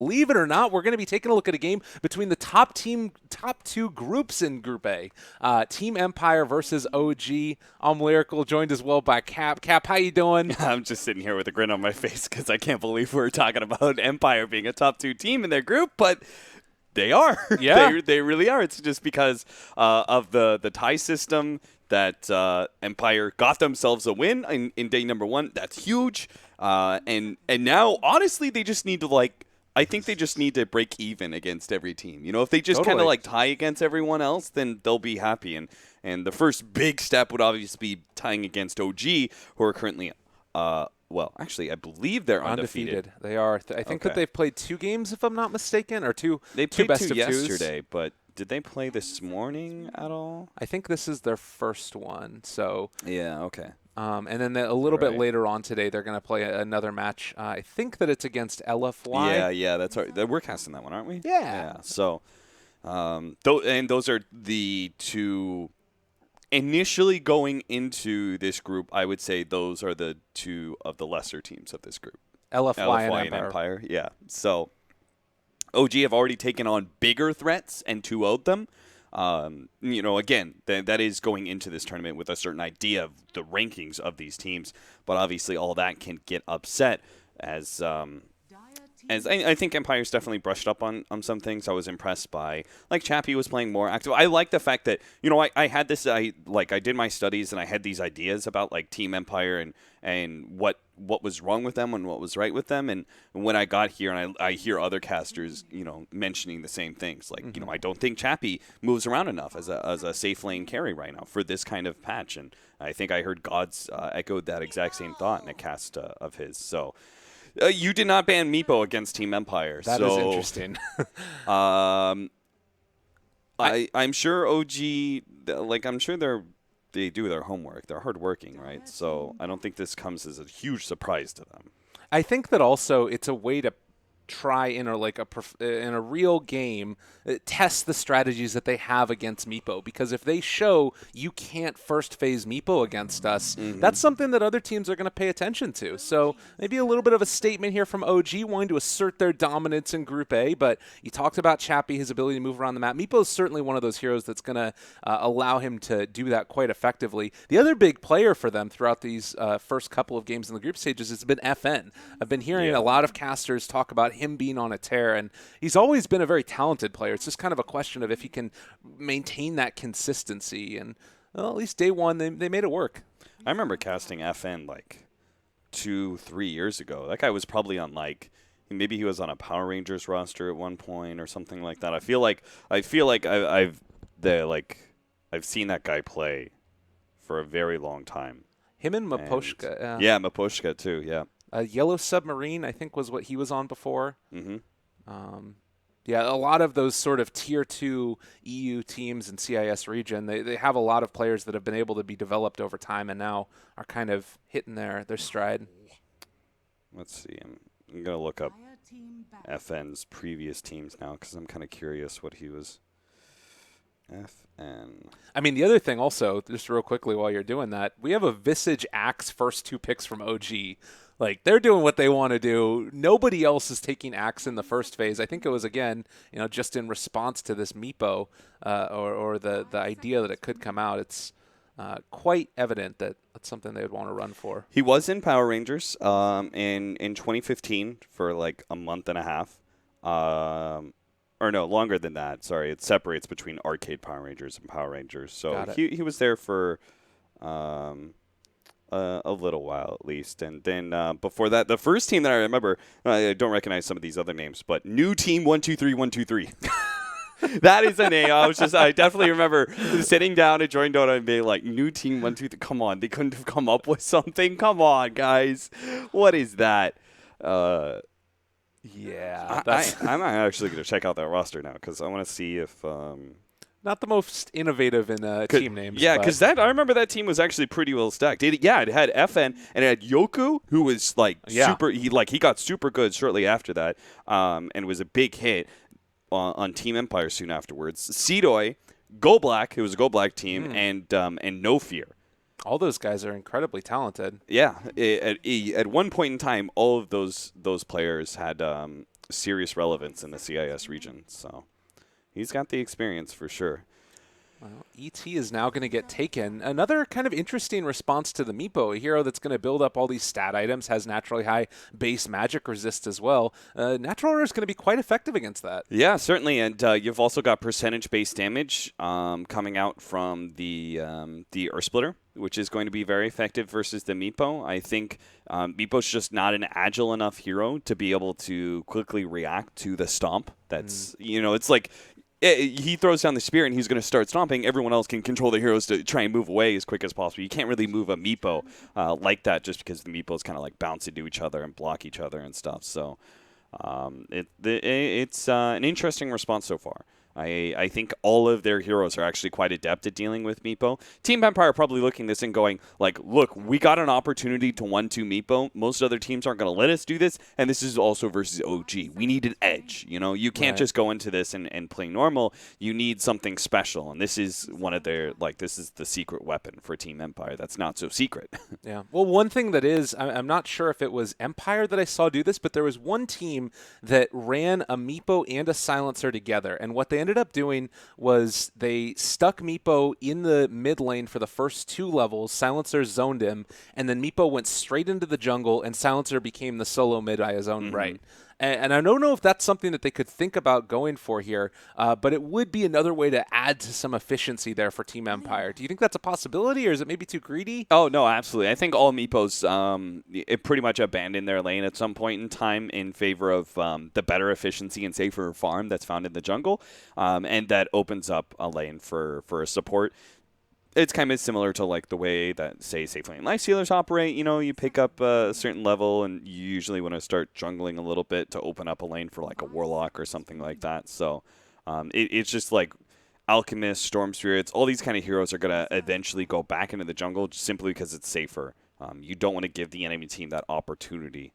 Believe it or not, we're going to be taking a look at a game between the top two groups in Group A. Team Empire versus OG. I'm Lyrical, joined as well by Cap. Cap, how you doing? I'm just sitting here with a grin on my face because I can't believe we're talking about Empire being a top 2 team in their group, but they are. Yeah. they really are. It's just because of the tie system that Empire got themselves a win in day number 1. That's huge. And now, honestly, they just need to, I think they just need to break even against every team. You know, if they just kind of tie against everyone else, then they'll be happy. And the first big step would obviously be tying against OG, who are currently, well, actually, I believe they're undefeated. They are. I think that they've played 2 games, if I'm not mistaken, or two. They two played best 2 of twos. yesterday, but did they play this morning at all? I think this is their first one. So yeah, okay. And then a little bit later on today, they're going to play another match. I think that it's against LFY. Yeah, that's right. We're casting that one, aren't we? Yeah. So, those are the 2 initially going into this group. I would say those are the 2 of the lesser teams of this group. LFY and Empire. Yeah. So, OG have already taken on bigger threats and 2-0'd them. Again, that is going into this tournament with a certain idea of the rankings of these teams, but obviously all that can get upset as I think Empire's definitely brushed up on some things. I was impressed by, Chappie was playing more active. I like the fact that, I had this, I did my studies and I had these ideas about Team Empire and what was wrong with them and what was right with them. And when I got here and I hear other casters, mentioning the same things. I don't think Chappie moves around enough as a safe lane carry right now for this kind of patch. And I think I heard Gods echoed that exact same thought in a cast of his. So, you did not ban Meepo against Team Empire. That is interesting. I'm sure OG, I'm sure they do their homework. They're hardworking, right? So I don't think this comes as a huge surprise to them. I think that also it's a way to try in a real game test the strategies that they have against Meepo, because if they show you can't first phase Meepo against us, that's something that other teams are going to pay attention to. So maybe a little bit of a statement here from OG wanting to assert their dominance in Group A, but you talked about Chappie, his ability to move around the map. Meepo is certainly one of those heroes that's going to allow him to do that quite effectively. The other big player for them throughout these first couple of games in the group stages has been FN. I've been hearing a lot of casters talk about him being on a tear, and he's always been a very talented player. It's just kind of a question of if he can maintain that consistency, and at least day 1 they made it work. I remember casting FN 2-3 years ago. That guy was probably on maybe he was on a Power Rangers roster at one point or something like that. I feel like I've seen that guy play for a very long time. Him and Maposhka. Yeah, Maposhka too. Yeah. Yellow Submarine, I think, was what he was on before. Mm-hmm. A lot of those sort of Tier 2 EU teams in CIS region, they have a lot of players that have been able to be developed over time and now are kind of hitting their stride. Let's see. I'm going to look up FN's previous teams now because I'm kind of curious what he was. FN. I mean, the other thing also, just real quickly while you're doing that, we have a Visage Axe first 2 picks from OG. They're doing what they want to do. Nobody else is taking Axe in the first phase. I think it was, again, just in response to this Meepo or the idea that it could come out. It's quite evident that that's something they would want to run for. He was in Power Rangers in 2015 for a month and a half. Or no, longer than that. Sorry, it separates between arcade Power Rangers and Power Rangers. So he was there for a little while at least. And then before that, the first team that I remember, I don't recognize some of these other names, but New Team 123-123. That is a name. I definitely remember sitting down at Join Dota and being like, New Team 123. Come on, they couldn't have come up with something. Come on, guys. What is that? Yeah. I'm actually going to check out that roster now because I want to see if Not the most innovative in team names. Yeah, because I remember that team was actually pretty well stacked. It had FN and it had Yoku, who was super. He got super good shortly after that, and was a big hit on Team Empire soon afterwards. Seedoy, Go Black, who was a Go Black team, and No Fear. All those guys are incredibly talented. Yeah, at one point in time, all of those players had serious relevance in the CIS region. So he's got the experience for sure. Well, ET is now going to get taken. Another kind of interesting response to the Meepo, a hero that's going to build up all these stat items, has naturally high base magic resist as well. Natural Order is going to be quite effective against that. Yeah, certainly, and you've also got percentage-based damage coming out from the Earth Splitter, which is going to be very effective versus the Meepo. I think Meepo's just not an agile enough hero to be able to quickly react to the stomp. That's it's like he throws down the spear and he's going to start stomping. Everyone else can control the heroes to try and move away as quick as possible. You can't really move a Meepo like that just because the Meepos kind of like bounce into each other and block each other and stuff. So it's an interesting response so far. I think all of their heroes are actually quite adept at dealing with Meepo. Team Empire are probably looking at this and going, like, look, we got an opportunity to 1-2 Meepo. Most other teams aren't going to let us do this, and this is also versus OG. We need an edge. You can't just go into this and play normal. You need something special, and this is one of their, this is the secret weapon for Team Empire that's not so secret. Yeah. Well, one thing that is, I'm not sure if it was Empire that I saw do this, but there was one team that ran a Meepo and a Silencer together, and what they ended up doing was they stuck Meepo in the mid lane for the first 2 levels. Silencer zoned him, and then Meepo went straight into the jungle, and Silencer became the solo mid by his own right. And I don't know if that's something that they could think about going for here, but it would be another way to add to some efficiency there for Team Empire. Do you think that's a possibility, or is it maybe too greedy? Oh, no, absolutely. I think all Meepos pretty much abandoned their lane at some point in time in favor of the better efficiency and safer farm that's found in the jungle, and that opens up a lane for a support. It's kind of similar to the way that, say, Safe Lane Lifestealers operate. You pick up a certain level, and you usually want to start jungling a little bit to open up a lane for a Warlock or something like that. So it's just like Alchemists, Storm Spirits, all these kind of heroes are going to eventually go back into the jungle just simply because it's safer. You don't want to give the enemy team that opportunity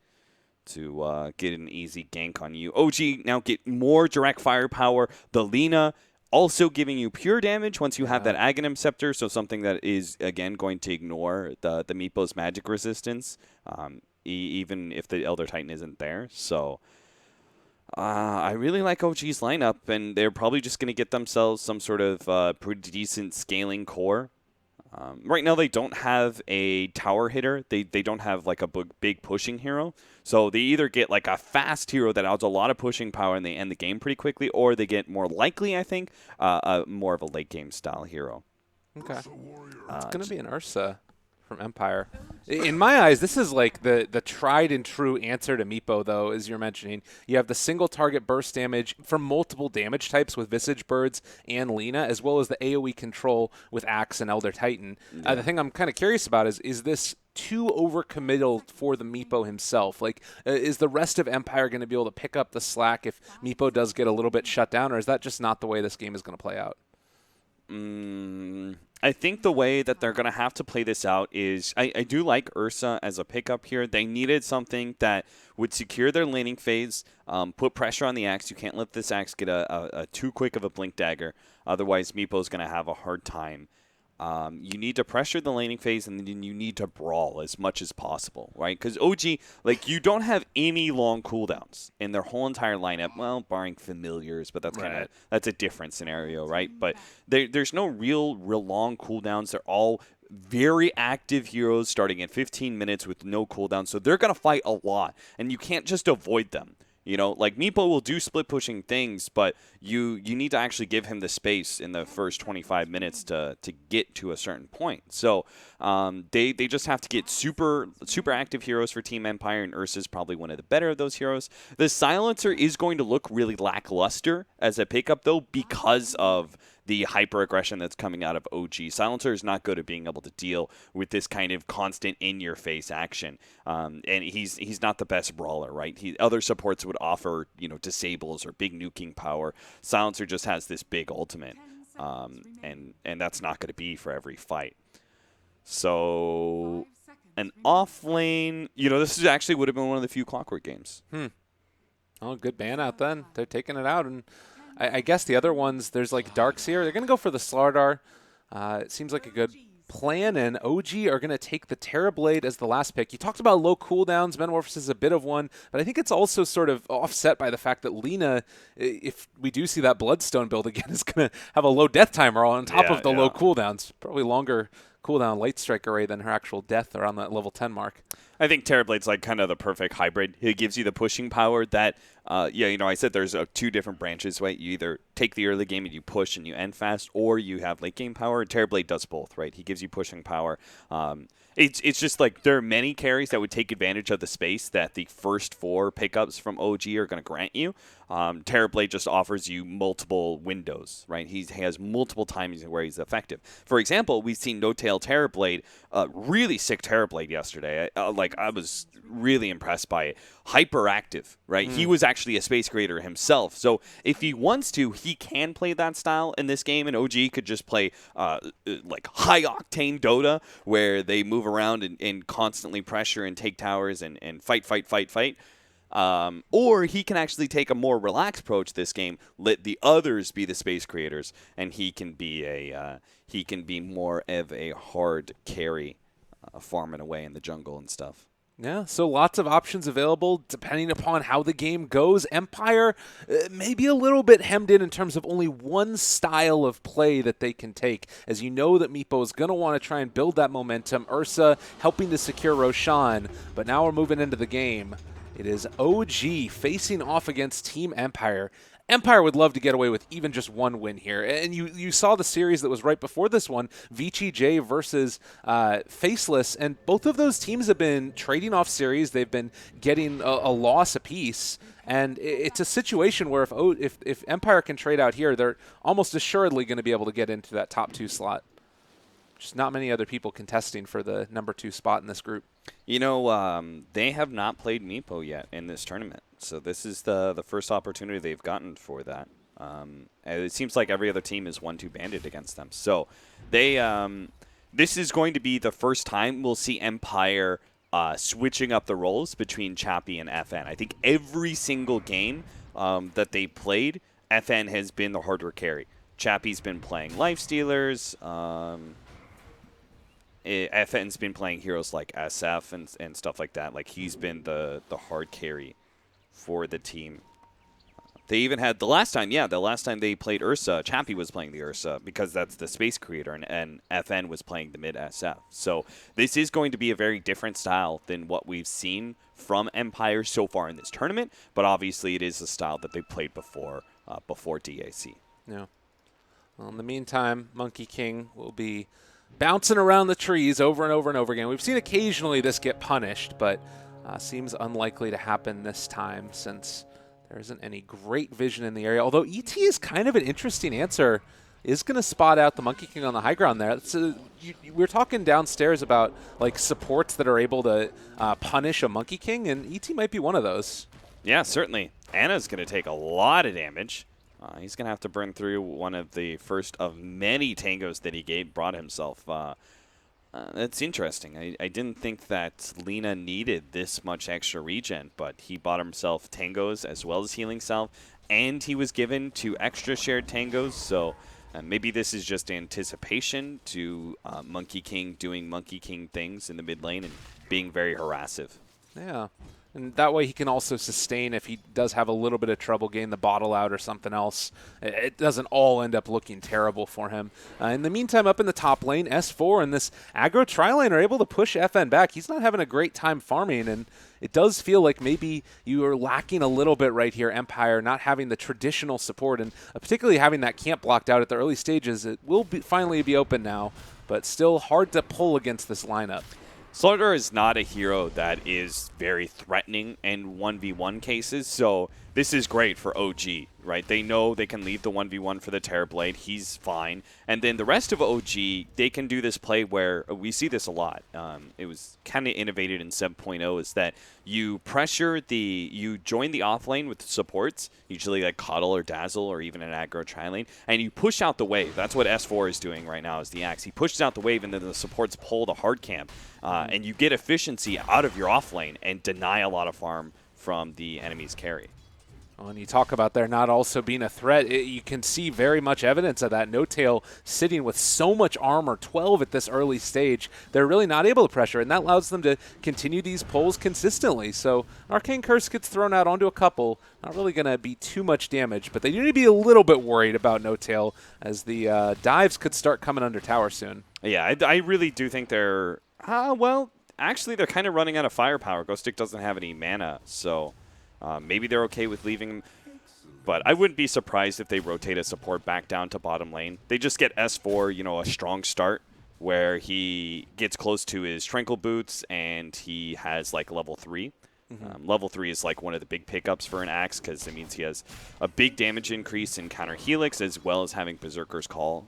to get an easy gank on you. OG now get more direct firepower. The Lina also giving you pure damage once you have that Aghanim Scepter, so something that is, again, going to ignore the Meepo's magic resistance, even if the Elder Titan isn't there. So I really like OG's lineup, and they're probably just going to get themselves some sort of pretty decent scaling core. Right now, they don't have a tower hitter. They don't have a big pushing hero. So they either get a fast hero that adds a lot of pushing power and they end the game pretty quickly, or they get more likely, I think, more of a late game style hero. Okay. It's going to be an Ursa from Empire. In my eyes, this is the tried and true answer to Meepo, though, as you're mentioning. You have the single target burst damage from multiple damage types with Visage Birds and Lina, as well as the AoE control with Axe and Elder Titan. The thing I'm kind of curious about is this too overcommittal for the Meepo himself? Is the rest of Empire going to be able to pick up the slack if Meepo does get a little bit shut down, or is that just not the way this game is going to play out? I think the way that they're going to have to play this out is I do like Ursa as a pickup here. They needed something that would secure their laning phase, put pressure on the Axe. You can't let this Axe get a too quick of a blink dagger. Otherwise, Meepo's going to have a hard time. You need to pressure the laning phase, and then you need to brawl as much as possible, right? Because OG, you don't have any long cooldowns in their whole entire lineup. Well, barring familiars, but that's that's a different scenario, right? But there's no real long cooldowns. They're all very active heroes starting at 15 minutes with no cooldown, so they're gonna fight a lot, and you can't just avoid them. Meepo will do split pushing things, but you need to actually give him the space in the first 25 minutes to get to a certain point. So they just have to get super active heroes for Team Empire, and Ursa is probably one of the better of those heroes. The Silencer is going to look really lackluster as a pickup, though, because of the hyper-aggression that's coming out of OG. Silencer is not good at being able to deal with this kind of constant in-your-face action. And he's not the best brawler, right? Other supports would offer, disables or big nuking power. Silencer just has this big ultimate. And that's not going to be for every fight. So an off lane, this is actually would have been one of the few Clockwork games. Oh, good ban out then. They're taking it out, and I guess the other ones, there's Darkseer. They're going to go for the Slardar. It seems like a good plan, and OG are going to take the Terrorblade as the last pick. You talked about low cooldowns. Metamorphosis is a bit of one, but I think it's also sort of offset by the fact that Lina, if we do see that Bloodstone build again, is going to have a low death timer on top of the low cooldowns. Probably longer cooldown Light Strike array than her actual death around that level 10 mark. I think Terrorblade's like kind of the perfect hybrid. It gives you the pushing power that, I said there's two different branches, right? You either take the early game and you push and you end fast, or you have late game power. Terrorblade does both, right? He gives you pushing power. It's just like there are many carries that would take advantage of the space that the first 4 pickups from OG are going to grant you. Terrorblade just offers you multiple windows, right? He has multiple times where he's effective. For example, we've seen No Tail Terrorblade, really sick Terrorblade yesterday. I was really impressed by it. Hyperactive, right? He was actually a space creator himself. So if he wants to, he can play that style in this game, and OG could just play like high-octane Dota, where they move around and constantly pressure and take towers and fight. Or he can actually take a more relaxed approach this game, let the others be the space creators, and he can be more of a hard carry, farming away in the jungle and stuff. Yeah, so lots of options available depending upon how the game goes. Empire maybe a little bit hemmed in terms of only one style of play that they can take. As you know that Meepo is going to want to try and build that momentum. Ursa helping to secure Roshan, but now we're moving into the game. It is OG facing off against Team Empire. Empire would love to get away with even just one win here. And you saw the series that was right before this one, Vici J versus Faceless, and both of those teams have been trading off series. They've been getting a loss apiece. And it's a situation where if Empire can trade out here, they're almost assuredly going to be able to get into that top 2 slot. Just not many other people contesting for the number 2 spot in this group. You know, they have not played Meepo yet in this tournament, so this is the first opportunity they've gotten for that. It seems like every other team is 1-2 banded against them. So they this is going to be the first time we'll see Empire switching up the roles between Chappie and FN. I think every single game that they played, FN has been the harder carry. Chappie's been playing Lifestealers. FN's been playing heroes like SF and stuff like that. Like, he's been the hard carry for the team. They even had the last time they played Ursa, Chappie was playing the Ursa because that's the space creator, and FN was playing the mid SF. So this is going to be a very different style than what we've seen from Empire so far in this tournament, but obviously it is a style that they played before DAC. Yeah. Well, in the meantime, Monkey King will be bouncing around the trees over and over and over again. We've seen occasionally this get punished, but seems unlikely to happen this time since there isn't any great vision in the area. Although ET is kind of an interesting answer. Is going to spot out the Monkey King on the high ground there. We're talking downstairs about like supports that are able to punish a Monkey King, and ET might be one of those. Yeah, certainly. Anna's going to take a lot of damage. He's going to have to burn through one of the first of many tangos that he brought himself. That's interesting. I didn't think that Lina needed this much extra regen, but he bought himself tangos as well as healing salve, and he was given 2 extra shared tangos, so maybe this is just anticipation to Monkey King doing Monkey King things in the mid lane and being very harassive. Yeah. And that way he can also sustain if he does have a little bit of trouble getting the bottle out or something else. It doesn't all end up looking terrible for him. In the meantime, up in the top lane, S4 and this aggro tri-lane are able to push FN back. He's not having a great time farming, and it does feel like maybe you are lacking a little bit right here, Empire, not having the traditional support, and particularly having that camp blocked out at the early stages. It will finally be open now, but still hard to pull against this lineup. Slaughter is not a hero that is very threatening in 1v1 cases, so this is great for OG, right? They know they can leave the 1v1 for the Terrorblade. He's fine. And then the rest of OG, they can do this play where we see this a lot. It was kind of innovated in 7.0 is that you you join the offlane with the supports, usually like Cuddle or Dazzle or even an aggro tri-lane, and you push out the wave. That's what S4 is doing right now is the Axe. He pushes out the wave and then the supports pull the hard camp. And you get efficiency out of your offlane and deny a lot of farm from the enemy's carry. When you talk about there not also being a threat, you can see very much evidence of that. No Tail sitting with so much armor, 12 at this early stage. They're really not able to pressure, and that allows them to continue these pulls consistently. So Arcane Curse gets thrown out onto a couple. Not really going to be too much damage, but they need to be a little bit worried about No Tail as the dives could start coming under tower soon. Yeah, I really do think they're... well, actually, they're kind of running out of firepower. Ghost Stick doesn't have any mana, so... maybe they're okay with leaving him, but I wouldn't be surprised if they rotate a support back down to bottom lane. They just get S4, you know, a strong start where he gets close to his Tranquil Boots and he has like level 3. Level 3 is like one of the big pickups for an Axe because it means he has a big damage increase in counter Helix as well as having Berserker's Call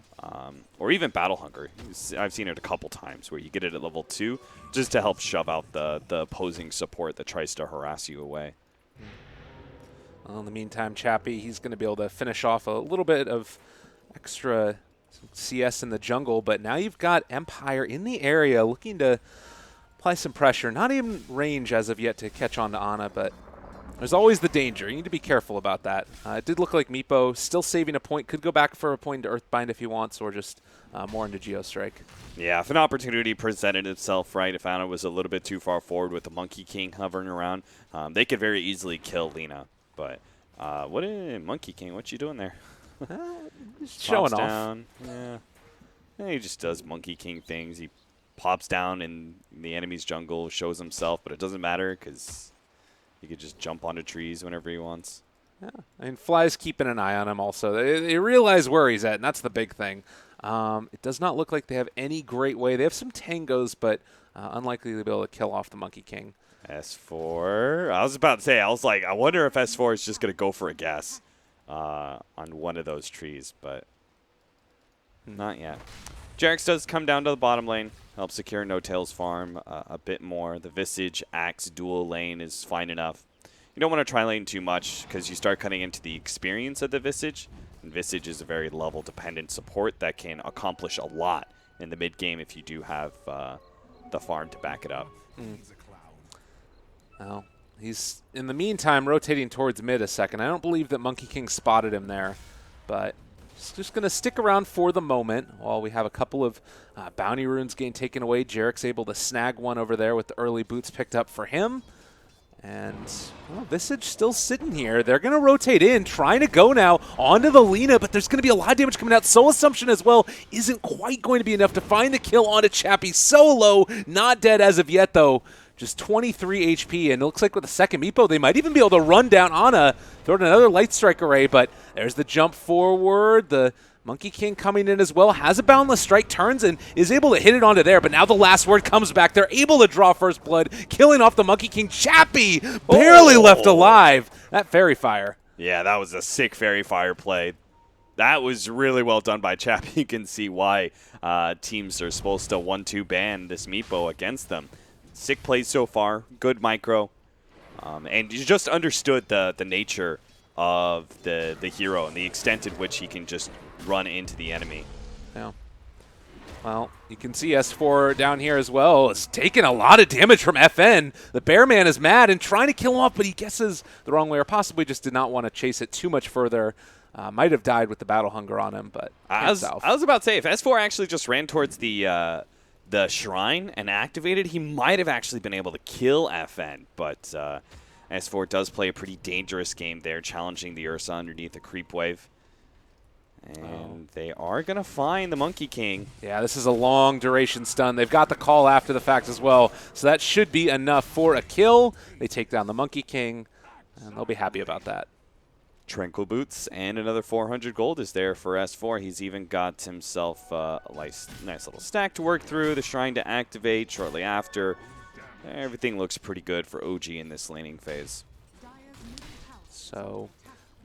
or even Battle Hunger. I've seen it a couple times where you get it at level 2 just to help shove out the opposing support that tries to harass you away. Well, in the meantime, Chappie, he's going to be able to finish off a little bit of extra CS in the jungle, but now you've got Empire in the area looking to apply some pressure. Not even range as of yet to catch on to Ana, but there's always the danger. You need to be careful about that. It did look like Meepo still saving a point. Could go back for a point to Earthbind if he wants, or just more into Geostrike. Yeah, if an opportunity presented itself, right, if Ana was a little bit too far forward with the Monkey King hovering around, they could very easily kill Lina. But what is Monkey King? What you doing there? Just showing off. Down. Yeah, he just does Monkey King things. He pops down in the enemy's jungle, shows himself, but it doesn't matter because he could just jump onto trees whenever he wants. Yeah, I mean, Fly's keeping an eye on him also. They realize where he's at, and that's the big thing. It does not look like they have any great way. They have some tangos, but unlikely to be able to kill off the Monkey King. S4. I was about to say, I wonder if S4 is just going to go for a guess on one of those trees, but not yet. Jarex does come down to the bottom lane, help secure No Tail's farm a bit more. The Visage Axe dual lane is fine enough. You don't want to tri-lane too much because you start cutting into the experience of the Visage. And Visage is a very level-dependent support that can accomplish a lot in the mid-game if you do have the farm to back it up. Well, he's, in the meantime, rotating towards mid a second. I don't believe that Monkey King spotted him there, but he's just going to stick around for the moment while we have a couple of bounty runes getting taken away. Jarek's able to snag one over there with the early boots picked up for him. And well, Visage still sitting here. They're going to rotate in, trying to go now onto the Lina, but there's going to be a lot of damage coming out. Soul Assumption as well isn't quite going to be enough to find the kill onto Chappie. Solo, not dead as of yet, though. Just 23 HP, and it looks like with the second Meepo, they might even be able to run down Ana, throw in another Light Strike array, but there's the jump forward. The Monkey King coming in as well, has a Boundless Strike, turns and is able to hit it onto there, but now the last word comes back. They're able to draw first blood, killing off the Monkey King. Chappie barely left alive. That Fairy Fire. Yeah, that was a sick Fairy Fire play. That was really well done by Chappie. You can see why teams are supposed to 1-2 ban this Meepo against them. Sick plays so far, good micro, and you just understood the nature of the hero and the extent at which he can just run into the enemy. Yeah. Well, you can see S4 down here as well. It's taking a lot of damage from FN. The Bearman is mad and trying to kill him off, but he guesses the wrong way or possibly just did not want to chase it too much further. Might have died with the Battle Hunger on him, but I was about to say, if S4 actually just ran towards the shrine and activated, he might have actually been able to kill FN, but S4 does play a pretty dangerous game there, challenging the Ursa underneath the creep wave. And they are going to find the Monkey King. Yeah, this is a long duration stun. They've got the call after the fact as well, so that should be enough for a kill. They take down the Monkey King, and they'll be happy about that. Tranquil Boots and another 400 gold is there for S4. He's even got himself a nice little stack to work through, the shrine to activate shortly after. Everything looks pretty good for OG in this laning phase. So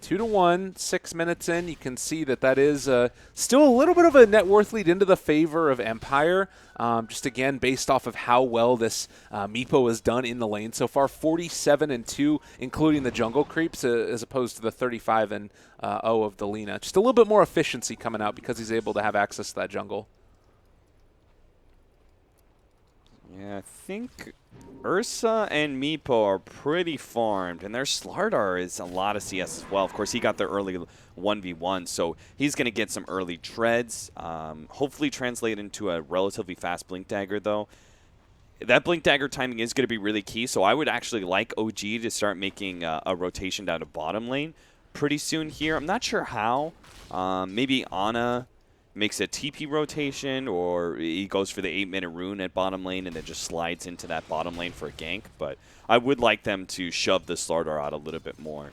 2-1, 6 minutes in. You can see that is still a little bit of a net worth lead into the favor of Empire. Just again, based off of how well this Meepo has done in the lane so far, 47-2, including the jungle creeps, as opposed to the 35-0 of the Lina. Just a little bit more efficiency coming out because he's able to have access to that jungle. Yeah, I think Ursa and Meepo are pretty farmed, and their Slardar is a lot of CS as well. Of course, he got the early 1v1, so he's going to get some early treads, hopefully translate into a relatively fast Blink Dagger, though. That Blink Dagger timing is going to be really key, so I would actually like OG to start making a rotation down to bottom lane pretty soon here. I'm not sure how. Maybe Ana makes a TP rotation, or he goes for the 8-minute rune at bottom lane and then just slides into that bottom lane for a gank. But I would like them to shove the Slardar out a little bit more.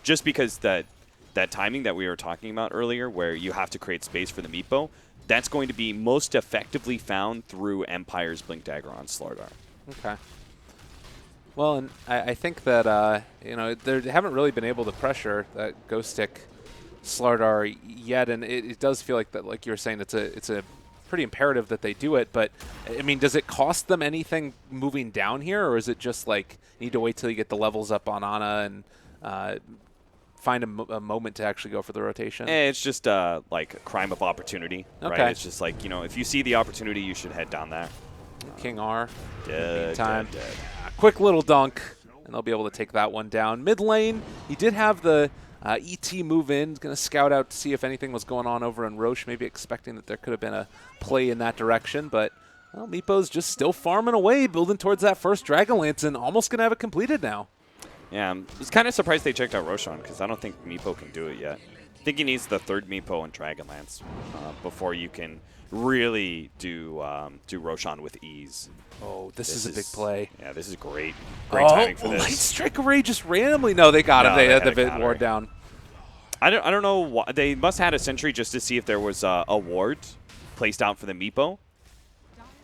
Just because that timing that we were talking about earlier, where you have to create space for the Meepo, that's going to be most effectively found through Empire's Blink Dagger on Slardar. Okay. Well, and I think that, you know, they haven't really been able to pressure that Ghost Stick Slardar yet, and it does feel like that, like you were saying, it's a pretty imperative that they do it. But I mean, does it cost them anything moving down here, or is it just like need to wait till you get the levels up on Ana and find a moment to actually go for the rotation? It's just like a crime of opportunity, right? Okay. It's just like, you know, if you see the opportunity, you should head down there. King R. Dead. Quick little dunk, and they'll be able to take that one down. Mid lane, he did have the ET move in, going to scout out to see if anything was going on over in Roche, maybe expecting that there could have been a play in that direction, but well, Meepo's just still farming away, building towards that first Dragonlance, and almost going to have it completed now. Yeah, I was kind of surprised they checked out Roshan, because I don't think Meepo can do it yet. I think he needs the third Meepo and Dragonlance before you can really do Roshan with ease. Oh, this is a big play. Yeah, this is great. Great timing for this. Light Strike Array just randomly. No, they got him. They had the Vid ward down. I don't know why. They must have had a sentry just to see if there was a ward placed out for the Meepo.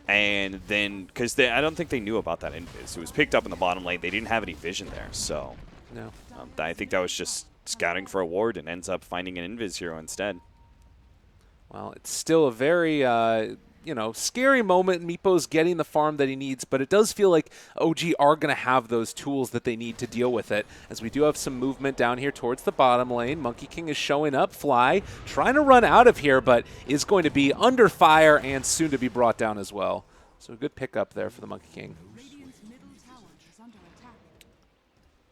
And then, because I don't think they knew about that invis. It was picked up in the bottom lane. They didn't have any vision there. So no. I think that was just scouting for a ward and ends up finding an invis hero instead. Well, it's still a very, you know, scary moment. Meepo's getting the farm that he needs, but it does feel like OG are going to have those tools that they need to deal with it, as we do have some movement down here towards the bottom lane. Monkey King is showing up. Fly trying to run out of here, but is going to be under fire and soon to be brought down as well. So a good pickup there for the Monkey King.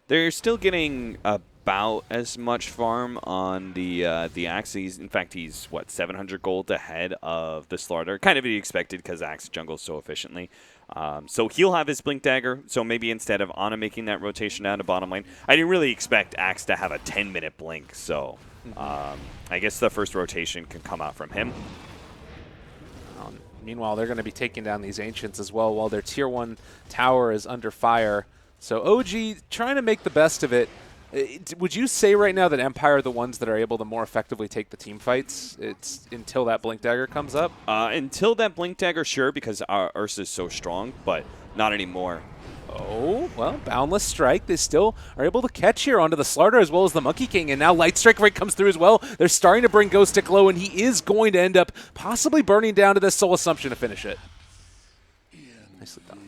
They're still getting about as much farm on the Axe. In fact, he's, what, 700 gold ahead of the Slardar. Kind of to be expected because Axe jungles so efficiently. So he'll have his Blink Dagger. So maybe instead of Ana making that rotation down to bottom lane, I didn't really expect Axe to have a 10-minute blink. So I guess the first rotation can come out from him. Meanwhile, they're going to be taking down these Ancients as well while their Tier 1 tower is under fire. So OG trying to make the best of it. Would you say right now that Empire are the ones that are able to more effectively take the team fights? It's until that Blink Dagger comes up? Until that Blink Dagger, sure, because Ursa is so strong, but not anymore. Oh, well, Boundless Strike. They still are able to catch here onto the Slardar as well as the Monkey King, and now Light Strike right comes through as well. They're starting to bring Ghost Stick low, and he is going to end up possibly burning down to this Soul Assumption to finish it. Nicely done.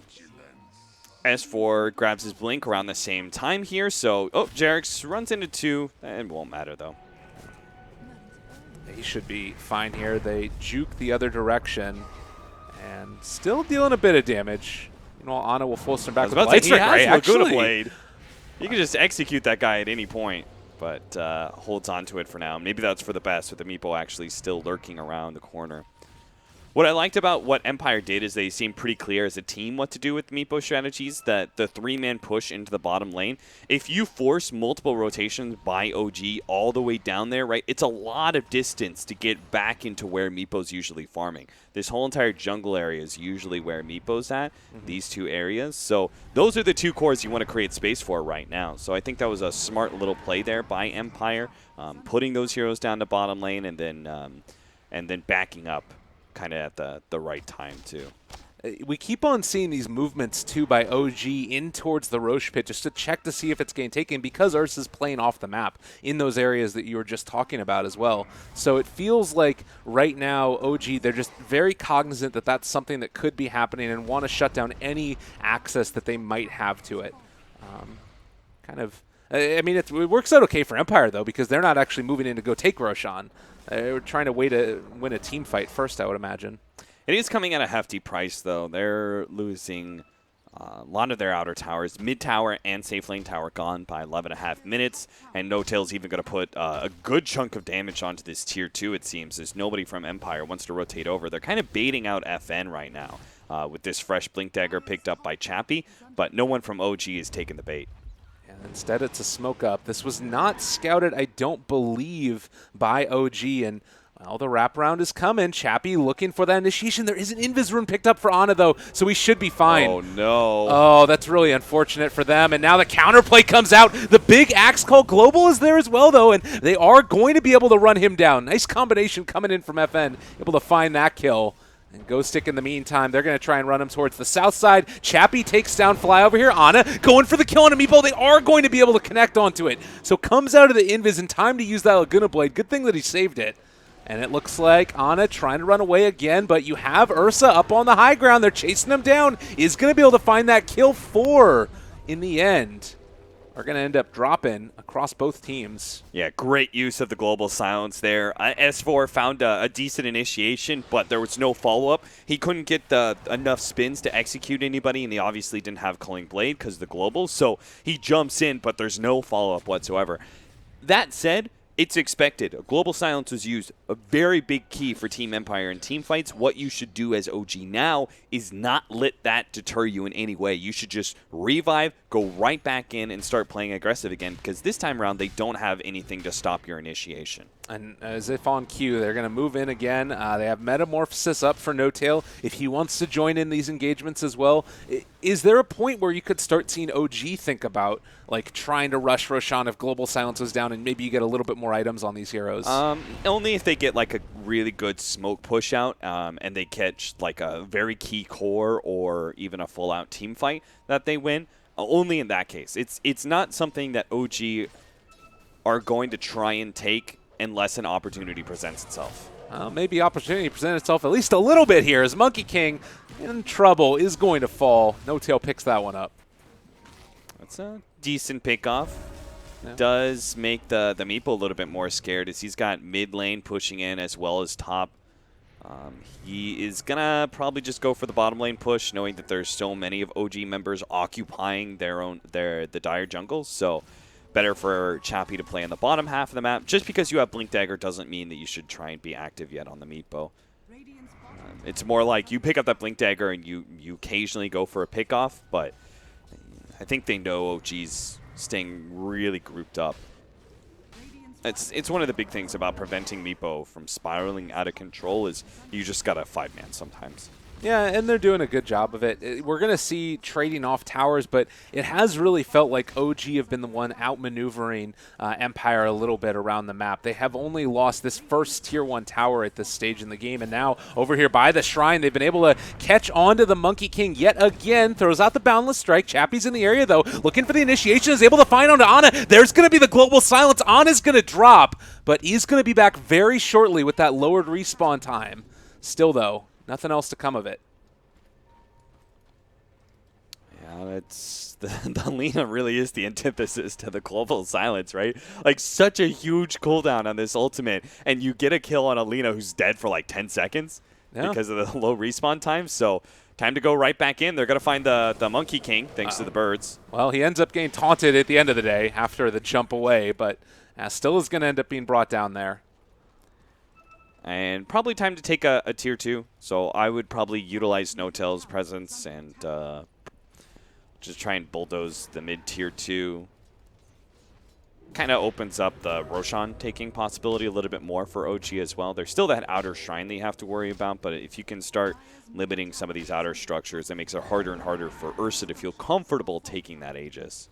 S4 grabs his Blink around the same time here, so Jarex runs into 2. It won't matter, though. He should be fine here. They juke the other direction, and still dealing a bit of damage. Meanwhile, Ana will force him back with Light Strike. Right, actually. Blade. You can just execute that guy at any point, but holds on to it for now. Maybe that's for the best, with the Meepo actually still lurking around the corner. What I liked about what Empire did is they seemed pretty clear as a team what to do with Meepo strategies, that the 3-man push into the bottom lane, if you force multiple rotations by OG all the way down there, right, it's a lot of distance to get back into where Meepo's usually farming. This whole entire jungle area is usually where Meepo's at, these two areas. So those are the 2 cores you want to create space for right now. So I think that was a smart little play there by Empire, putting those heroes down to bottom lane and then backing up kind of at the right time too. We keep on seeing these movements too by OG in towards the Roche pit just to check to see if it's getting taken, because Ursa's playing off the map in those areas that you were just talking about as well. So it feels like right now OG, they're just very cognizant that that's something that could be happening and want to shut down any access that they might have to it. I mean, it works out okay for Empire though, because they're not actually moving in to go take Roshan. They're trying to win a team fight first, I would imagine. It is coming at a hefty price, though. They're losing A lot of their outer towers, mid tower and safe lane tower, gone by 11.5 minutes. And No-Tail's even going to put a good chunk of damage onto this tier 2, it seems, as nobody from Empire wants to rotate over. They're kind of baiting out FN right now with this fresh Blink Dagger picked up by Chappie, but no one from OG is taking the bait. And instead, it's a smoke up. This was not scouted, I don't believe, by OG. And, well, the wraparound is coming. Chappie looking for that initiation. There is an Invis rune picked up for Ana, though, so we should be fine. Oh, no. Oh, that's really unfortunate for them. And now the counterplay comes out. The big Axe Call Global is there as well, though, and they are going to be able to run him down. Nice combination coming in from FN, able to find that kill. And Ghost Stick in the meantime, they're going to try and run him towards the south side. Chappie takes down Fly over here. Ana going for the kill on Amiibo. They are going to be able to connect onto it. So comes out of the Invis in time to use that Laguna Blade. Good thing that he saved it. And it looks like Ana trying to run away again, but you have Ursa up on the high ground. They're chasing him down. Is going to be able to find that kill 4 in the end. Are going to end up dropping across both teams. Yeah, great use of the global silence there. S4 found a decent initiation, but there was no follow-up. He couldn't get enough spins to execute anybody, and he obviously didn't have Culling Blade because of the global. So he jumps in, but there's no follow-up whatsoever. That said, it's expected. A global silence was used, a very big key for Team Empire in team fights. What you should do as OG now is not let that deter you in any way. You should just revive, go right back in, and start playing aggressive again, because this time around they don't have anything to stop your initiation. And as if on cue, they're going to move in again. They have Metamorphosis up for No-Tail if he wants to join in these engagements as well. Is there a point where you could start seeing OG think about like trying to rush Roshan if Global Silence was down and maybe you get a little bit more items on these heroes? Only if they get like a really good smoke push out and they catch like a very key core or even a full out team fight that they win. Only in that case. It's not something that OG are going to try and take unless an opportunity presents itself. Maybe opportunity presents itself at least a little bit here as Monkey King in trouble is going to fall. No-Tail picks that one up. That's a decent pickoff. Yeah. Does make the Meepo a little bit more scared as he's got mid lane pushing in as well as top. He is going to probably just go for the bottom lane push, knowing that there's so many of OG members occupying the dire jungles. So better for Chappie to play in the bottom half of the map. Just because you have Blink Dagger doesn't mean that you should try and be active yet on the Meepo. It's more like you pick up that Blink Dagger and you occasionally go for a pickoff, but I think they know OG's staying really grouped up. It's one of the big things about preventing Meepo from spiraling out of control is you just got to 5-man sometimes. Yeah, and they're doing a good job of it. We're going to see trading off towers, but it has really felt like OG have been the one outmaneuvering Empire a little bit around the map. They have only lost this first Tier 1 tower at this stage in the game, and now over here by the Shrine, they've been able to catch on to the Monkey King yet again. Throws out the Boundless Strike. Chappie's in the area, though, looking for the initiation, is able to find onto Ana. There's going to be the Global Silence. Ana's going to drop, but he's going to be back very shortly with that lowered respawn time. Still, though, nothing else to come of it. Yeah, that's the Lina really is the antithesis to the global silence, right? Like such a huge cooldown on this ultimate, and you get a kill on a Lina who's dead for like 10 seconds because of the low respawn time. So time to go right back in. They're going to find the Monkey King thanks to the birds. Well, he ends up getting taunted at the end of the day after the jump away, but still is going to end up being brought down there. And probably time to take a Tier 2. So I would probably utilize No-Tail's presence and just try and bulldoze the mid-Tier 2. Kind of opens up the Roshan taking possibility a little bit more for OG as well. There's still that outer shrine that you have to worry about, but if you can start limiting some of these outer structures, that makes it harder and harder for Ursa to feel comfortable taking that Aegis.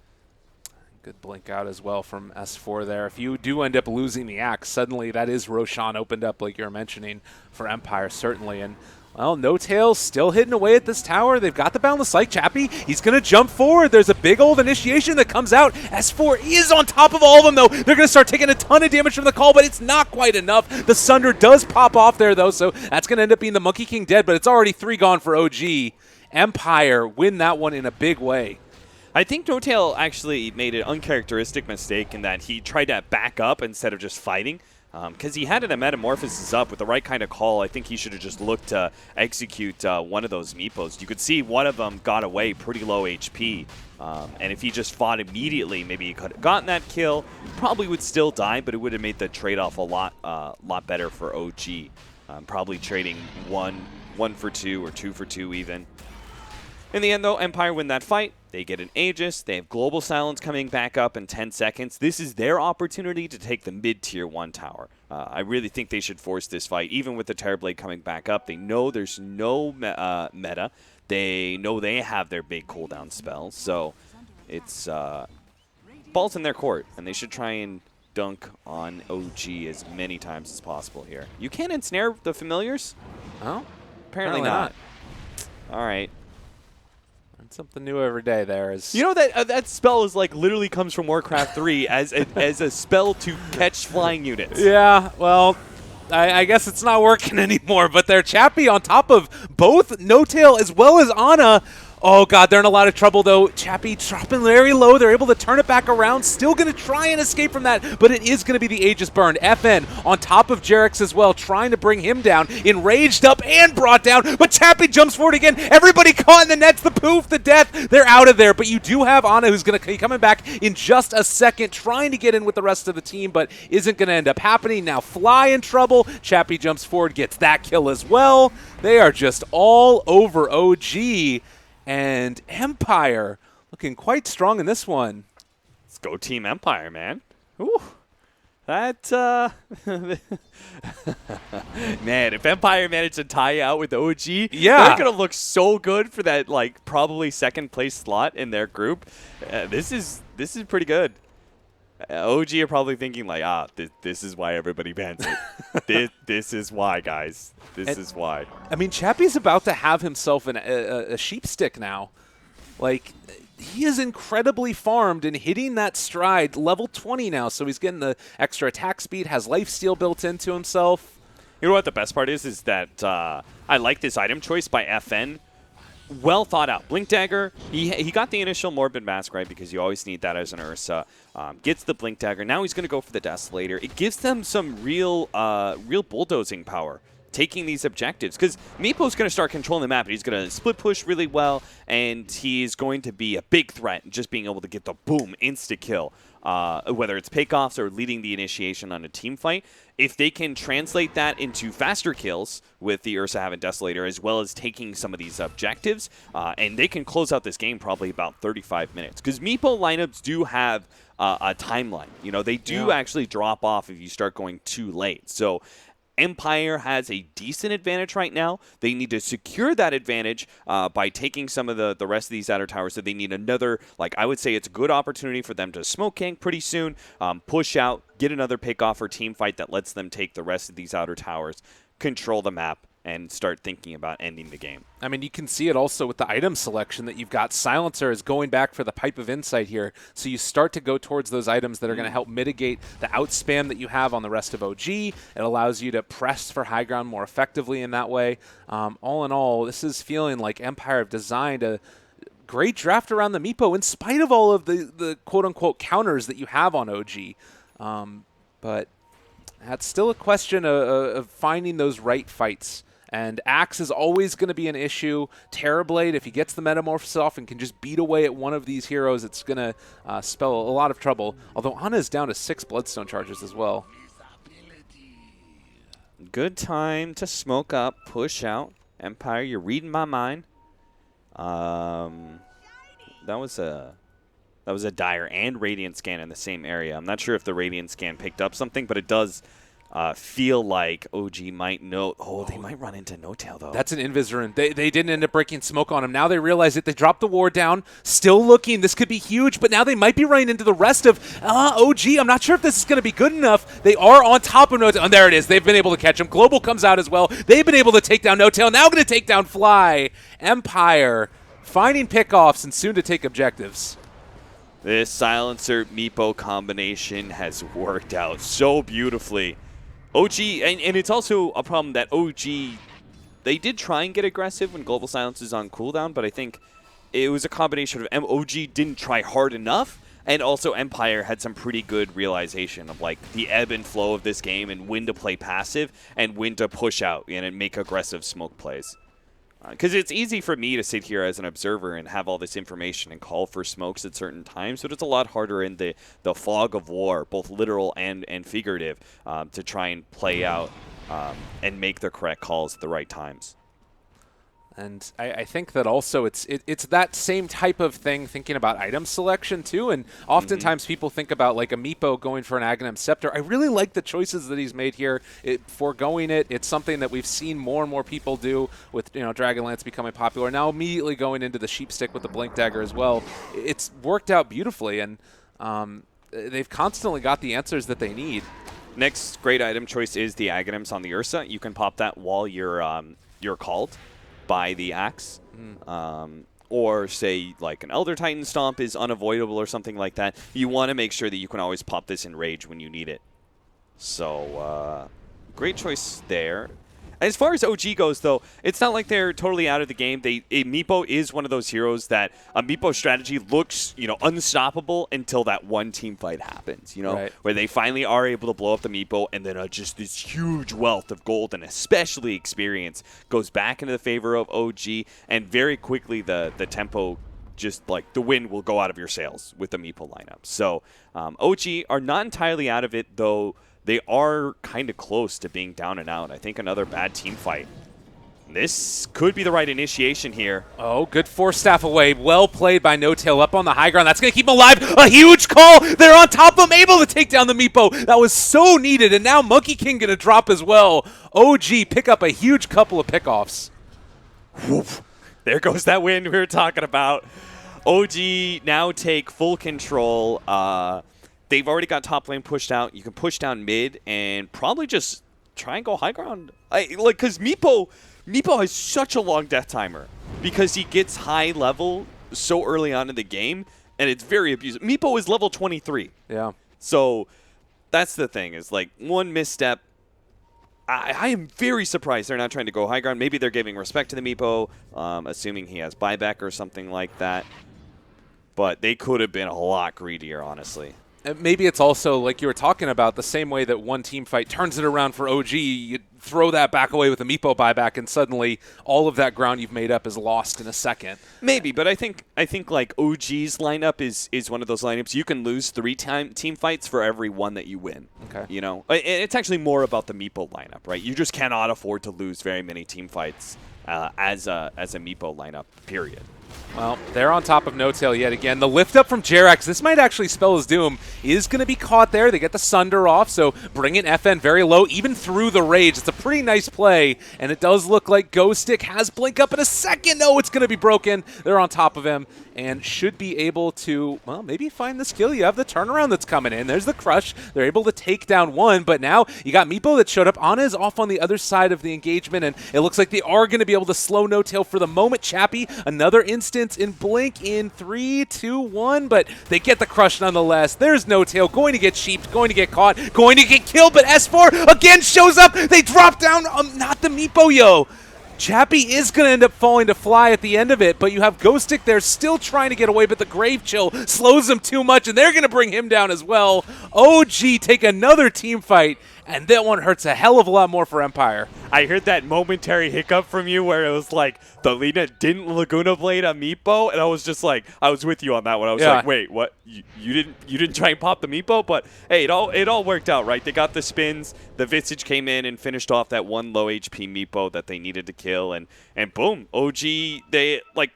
Good blink out as well from S4 there. If you do end up losing the axe, suddenly that is Roshan opened up like you're mentioning for Empire, certainly. And, well, No-Tail still hitting away at this tower. They've got the Boundless Light. Chappie, he's going to jump forward. There's a big old initiation that comes out. S4 is on top of all of them, though. They're going to start taking a ton of damage from the call, but it's not quite enough. The Sunder does pop off there, though, so that's going to end up being the Monkey King dead, but it's already 3 gone for OG. Empire win that one in a big way. I think No-Tail actually made an uncharacteristic mistake in that he tried to back up instead of just fighting. because he had a Metamorphosis up with the right kind of call. I think he should have just looked to execute one of those Meepos. You could see one of them got away pretty low HP, and if he just fought immediately, maybe he could have gotten that kill. Probably would still die, but it would have made the trade-off a lot better for OG. Probably trading one for 2 or 2 for 2 even. In the end, though, Empire win that fight. They get an Aegis. They have Global Silence coming back up in 10 seconds. This is their opportunity to take the mid-tier 1 tower. I really think they should force this fight, even with the Terrorblade coming back up. They know there's no meta. They know they have their big cooldown spell. So it's balls in their court, and they should try and dunk on OG as many times as possible here. You can't ensnare the familiars? Oh? Apparently not. All right. Something new every day there is. You know that spell is like literally comes from Warcraft 3 as a spell to catch flying units. Yeah, well, I guess it's not working anymore, but they're Chappie on top of both No-Tail as well as Ana. Oh, God, they're in a lot of trouble, though. Chappie dropping very low. They're able to turn it back around. Still going to try and escape from that, but it is going to be the Aegis burn. FN on top of Jarex as well, trying to bring him down. Enraged up and brought down, but Chappie jumps forward again. Everybody caught in the nets, the poof, the death. They're out of there, but you do have Ana who's going to be coming back in just a second, trying to get in with the rest of the team, but isn't going to end up happening. Now Fly in trouble. Chappie jumps forward, gets that kill as well. They are just all over OG. And Empire looking quite strong in this one. Let's go Team Empire, man. Ooh. That, man, if Empire managed to tie out with OG, yeah, they're going to look so good for that, like, probably second place slot in their group. This is pretty good. OG are probably thinking like, this is why everybody bans it. this is why, guys. This is why. I mean, Chappie's about to have himself a sheep stick now. Like, he is incredibly farmed and hitting that stride, level 20 now, so he's getting the extra attack speed, has lifesteal built into himself. You know what the best part is that I like this item choice by FN. Well thought out. Blink Dagger, he got the initial Morbid Mask right because you always need that as an Ursa. Gets the Blink Dagger. Now he's going to go for the Desolator. It gives them some real bulldozing power, taking these objectives. Because Meepo's going to start controlling the map, and he's going to split push really well, and he's going to be a big threat in just being able to get the boom, insta-kill. Whether it's pickoffs or leading the initiation on a team fight. If they can translate that into faster kills with the Ursa having Desolator, as well as taking some of these objectives, and they can close out this game probably about 35 minutes. Because Meepo lineups do have a timeline. You know, they do actually drop off if you start going too late. So Empire has a decent advantage right now. They need to secure that advantage by taking some of the rest of these outer towers. So they need another, like I would say it's a good opportunity for them to smoke gank pretty soon, push out, get another pick off or team fight that lets them take the rest of these outer towers, control the map, and start thinking about ending the game. I mean, you can see it also with the item selection that you've got. Silencer is going back for the Pipe of Insight here, so you start to go towards those items that are going to help mitigate the outspam that you have on the rest of OG. It allows you to press for high ground more effectively in that way. All in all, this is feeling like Empire have designed a great draft around the Meepo in spite of all of the quote-unquote counters that you have on OG. But that's still a question of finding those right fights. And Axe is always going to be an issue. Terrorblade, if he gets the Metamorphosis off and can just beat away at one of these heroes, it's going to spell a lot of trouble. Although Ana is down to 6 Bloodstone charges as well. Good time to smoke up, push out. Empire, you're reading my mind. That was a Dire and Radiant scan in the same area. I'm not sure if the Radiant scan picked up something, but it does feel like OG might know. Oh, they might run into No-Tail, though. That's an Invis-Rune. They didn't end up breaking smoke on him. Now they realize it. They dropped the ward down. Still looking. This could be huge, but now they might be running into the rest of OG. I'm not sure if this is going to be good enough. They are on top of No-Tail. And there it is. They've been able to catch him. Global comes out as well. They've been able to take down No-Tail. Now going to take down Fly. Empire finding pickoffs and soon to take objectives. This Silencer Meepo combination has worked out so beautifully. OG, and it's also a problem that OG, they did try and get aggressive when Global Silence is on cooldown, but I think it was a combination of OG didn't try hard enough, And also Empire had some pretty good realization of like the ebb and flow of this game and when to play passive and when to push out and make aggressive smoke plays. Because it's easy for me to sit here as an observer and have all this information and call for smokes at certain times, but it's a lot harder in the fog of war, both literal and figurative, to try and play out and make the correct calls at the right times. And I think that also it's that same type of thing, thinking about item selection too. And oftentimes people think about like a Meepo going for an Aghanim Scepter. I really like the choices that he's made here. Foregoing it, it's something that we've seen more and more people do with Dragonlance becoming popular. Now immediately going into the Sheepstick with the Blink Dagger as well. It's worked out beautifully, and they've constantly got the answers that they need. Next great item choice is the Aghanims on the Ursa. You can pop that while you're called by the axe, or say like an Elder Titan Stomp is unavoidable or something like that. You want to make sure that you can always pop this in Rage when you need it. So great choice there. As far as OG goes, though, it's not like they're totally out of the game. Meepo is one of those heroes that a Meepo strategy looks, unstoppable until that one team fight happens, right, where they finally are able to blow up the Meepo, and then just this huge wealth of gold and especially experience goes back into the favor of OG, and very quickly the tempo, just like the wind will go out of your sails with the Meepo lineup. So OG are not entirely out of it, though. They are kind of close to being down and out. I think another bad team fight. This could be the right initiation here. Oh, good Force Staff away. Well played by No Tail up on the high ground. That's going to keep him alive. A huge call. They're on top of him, able to take down the Meepo. That was so needed, and now Monkey King going to drop as well. OG pick up a huge couple of pickoffs. Woof. There goes that win we were talking about. OG now take full control. They've already got top lane pushed out. You can push down mid and probably just try and go high ground. Because Meepo has such a long death timer because he gets high level so early on in the game, and it's very abusive. Meepo is level 23. Yeah. So that's the thing, is like one misstep. I am very surprised they're not trying to go high ground. Maybe they're giving respect to the Meepo, assuming he has buyback or something like that. But they could have been a lot greedier, honestly. Maybe it's also, like you were talking about, the same way that one team fight turns it around for OG. You throw that back away with a Meepo buyback, and suddenly all of that ground you've made up is lost in a second. Maybe, but I think like OG's lineup is one of those lineups you can lose 3 team fights for every one that you win. Okay. It's actually more about the Meepo lineup, right? You just cannot afford to lose very many team fights as a Meepo lineup, period. Well, they're on top of No Tail yet again. The lift up from Jerax, this might actually spell his doom, is going to be caught there. They get the Sunder off, so bringing FN very low, even through the Rage. It's a pretty nice play, and it does look like Ghost Stick has Blink up in a second. No, it's going to be broken. They're on top of him and should be able to, well, maybe find the skill. You have the turnaround that's coming in. There's the Crush. They're able to take down one, but now you got Meepo that showed up. Ana is off on the other side of the engagement, and it looks like they are going to be able to slow No Tail for the moment. Chappie, another instance in Blink in 3, 2, 1, but they get the Crush nonetheless. There's No Tail going to get sheeped, going to get caught, going to get killed, but S4 again shows up. They drop down, not the Meepo, yo. Chappie is going to end up falling to fly at the end of it, but you have Ghost Stick there still trying to get away, but the Grave Chill slows him too much, and they're going to bring him down as well. OG take another team fight, and that one hurts a hell of a lot more for Empire. I heard that momentary hiccup from you where it was like the Lina didn't Laguna Blade on Meepo, and I was just like, I was with you on that one. I was like, wait, what? You didn't try and pop the Meepo? But hey, it all worked out, right? They got the spins. The Visage came in and finished off that one low HP Meepo that they needed to kill, and boom, OG, they like.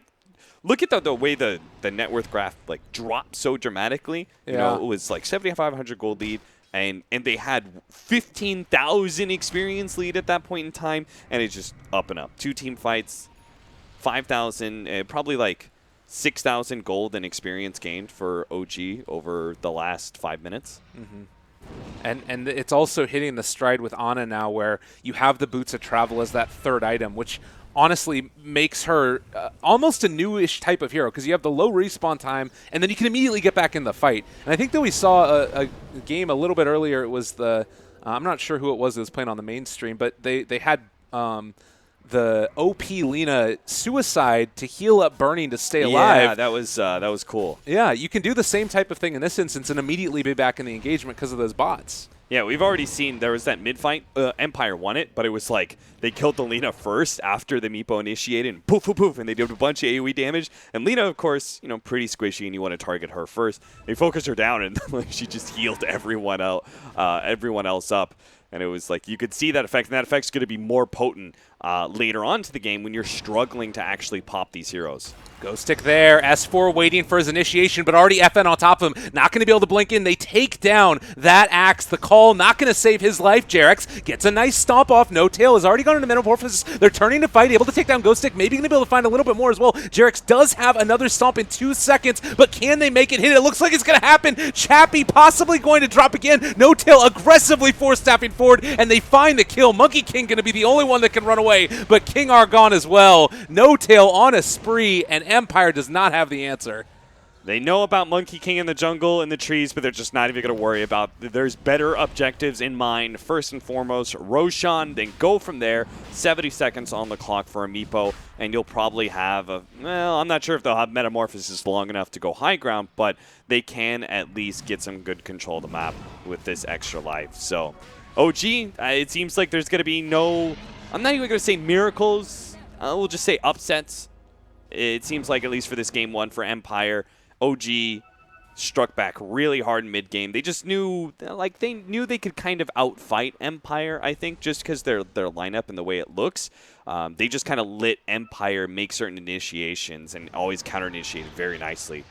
Look at the way the net worth graph like dropped so dramatically. You know, it was like 7,500 gold lead. And they had 15,000 experience lead at that point in time, and it's just up and up. 2 team fights, 5,000, probably like 6,000 gold and experience gained for OG over the last 5 minutes. Mm-hmm. And it's also hitting the stride with Ana now, where you have the Boots of Travel as that third item, which honestly makes her almost a newish type of hero, because you have the low respawn time, and then you can immediately get back in the fight. And I think that we saw a game a little bit earlier. It was the I'm not sure who it was that was playing on the mainstream, but they had the OP Lina suicide to heal up Burning to stay alive. Yeah, that was cool. Yeah, you can do the same type of thing in this instance and immediately be back in the engagement because of those bots. Yeah, we've already seen there was that mid-fight. Empire won it, but it was like they killed the Lina first after the Meepo initiated, and poof, poof, poof, and they did a bunch of AoE damage. And Lina, of course, pretty squishy, and you want to target her first. They focused her down, and she just healed everyone else up. And it was like you could see that effect, and that effect's going to be more potent later on to the game when you're struggling to actually pop these heroes. Ghost Stick there, S4 waiting for his initiation, but already FN on top of him. Not going to be able to blink in. They take down that axe. The call not going to save his life. Jarex gets a nice stomp off. No Tail has already gone into Metamorphosis. They're turning to fight, able to take down Ghost Stick. Maybe going to be able to find a little bit more as well. Jarex does have another stomp in 2 seconds, but can they make it hit? It looks like it's going to happen. Chappie possibly going to drop again. No Tail aggressively force-staffing forward, and they find the kill. Monkey King going to be the only one that can run away, but King are gone as well. No Tail on a spree, and Empire does not have the answer. They know about Monkey King in the jungle, in the trees, but they're just not even going to worry about. There's better objectives in mind. First and foremost, Roshan, then go from there. 70 seconds on the clock for a Meepo, and you'll probably have I'm not sure if they'll have Metamorphosis long enough to go high ground, but they can at least get some good control of the map with this extra life. So, OG, it seems like there's going to be no, I'm not even going to say miracles, we'll just say upsets. It seems like, at least for this game one for Empire, OG struck back really hard in mid-game. They just knew, they could kind of outfight Empire, I think, just because their lineup and the way it looks. They just kind of let Empire make certain initiations and always counter-initiated very nicely.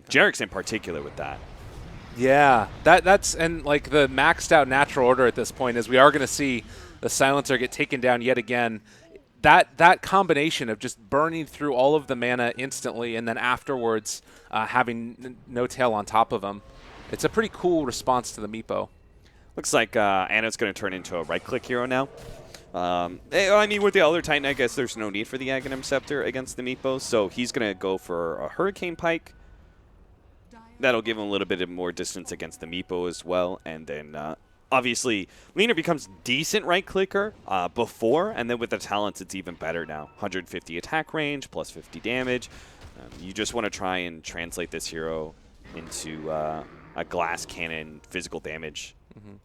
Jarex in particular with that. Yeah, that's and like the maxed out natural order at this point is we are going to see the Silencer get taken down yet again. That combination of just burning through all of the mana instantly and then afterwards having No Tail on top of him, it's a pretty cool response to the Meepo. Looks like Anna's going to turn into a right-click hero now. I mean, with the other Titan, I guess there's no need for the Aghanim Scepter against the Meepo, so he's going to go for a Hurricane Pike. That'll give him a little bit of more distance against the Meepo as well, and then obviously, Lina becomes decent right-clicker before, and then with the talents, it's even better now. 150 attack range, plus 50 damage. You just want to try and translate this hero into a glass cannon physical damage. Mm-hmm.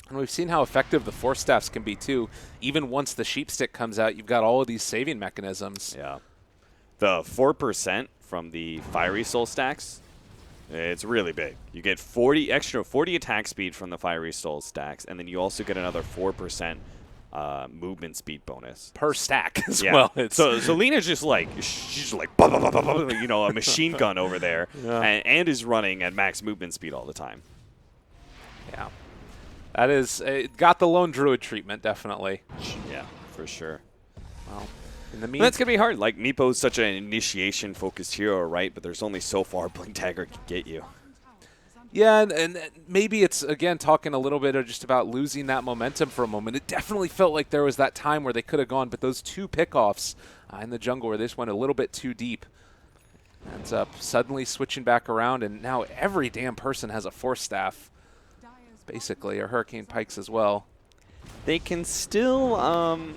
And we've seen how effective the Force Staffs can be, too. Even once the Sheep Stick comes out, you've got all of these saving mechanisms. Yeah. The 4% from the Fiery Soul stacks, it's really big. You get 40 attack speed from the Fiery Soul stacks, and then you also get another 4% movement speed bonus per stack as yeah. well. So Lena's just like bah, bah, bah, bah, bah, a machine gun over there, yeah. and is running at max movement speed all the time. Yeah, that is it got the lone druid treatment definitely. Yeah, for sure. Wow. That's going to be hard. Like, Meepo's such an initiation-focused hero, right? But there's only so far Blink Dagger can get you. Yeah, and maybe it's, again, talking a little bit of just about losing that momentum for a moment. It definitely felt like there was that time where they could have gone, but those 2 pickoffs in the jungle where they just went a little bit too deep ends up suddenly switching back around, and now every damn person has a Force Staff, basically, or Hurricane Pikes as well. They can still...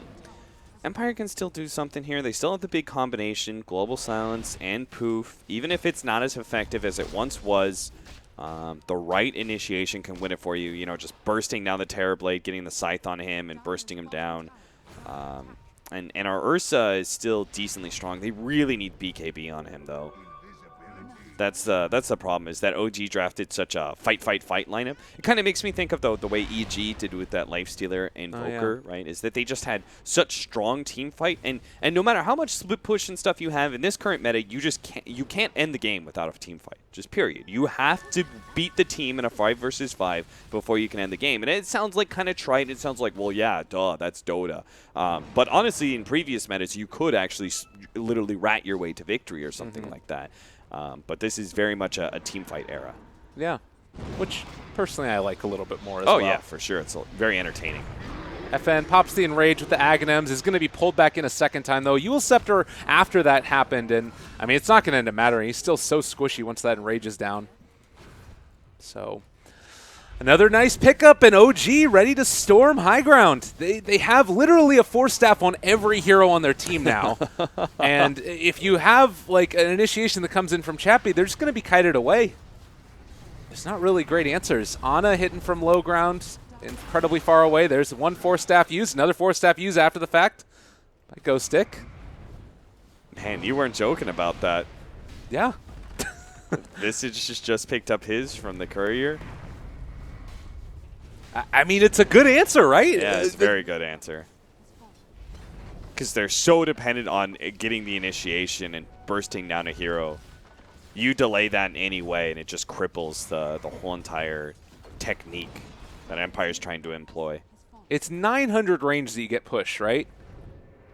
Empire can still do something here. They still have the big combination, Global Silence and Poof. Even if it's not as effective as it once was, the right initiation can win it for you. You know, just bursting down the Terrorblade, getting the Scythe on him, and bursting him down. And our Ursa is still decently strong. They really need BKB on him, though. That's the problem, is that OG drafted such a fight lineup. It kind of makes me think of the way EG did with that Lifestealer Invoker, right? Is that they just had such strong team fight, and no matter how much split push and stuff you have in this current meta, you can't end the game without a team fight. Just period. You have to beat the team in a 5 versus 5 before you can end the game. And it sounds like kind of trite. It sounds like, well, yeah, duh, that's Dota. But honestly, in previous metas, you could actually literally rat your way to victory or something like that. But this is very much a team fight era. Yeah, which personally I like a little bit more as well. Oh, yeah, for sure. It's very entertaining. FN pops the Enrage with the Aghanims, is going to be pulled back in a second time, though. Eul Scepter after that happened, and, I mean, it's not going to end up mattering. He's still so squishy once that Enrage is down. So, Another nice pickup, and OG ready to storm high ground. They have literally a 4-staff on every hero on their team now. And if you have like an initiation that comes in from Chappie, they're just going to be kited away. There's not really great answers. Ana hitting from low ground, incredibly far away. There's one 4-staff use, another 4-staff use after the fact by Ghost Stick. Man, you weren't joking about that. Yeah. Visage just picked up his from the courier. I mean, it's a good answer, right? Yeah, it's a very good answer. Because they're so dependent on getting the initiation and bursting down a hero. You delay that in any way, and it just cripples the whole entire technique that Empire's trying to employ. It's 900 range that you get pushed, right?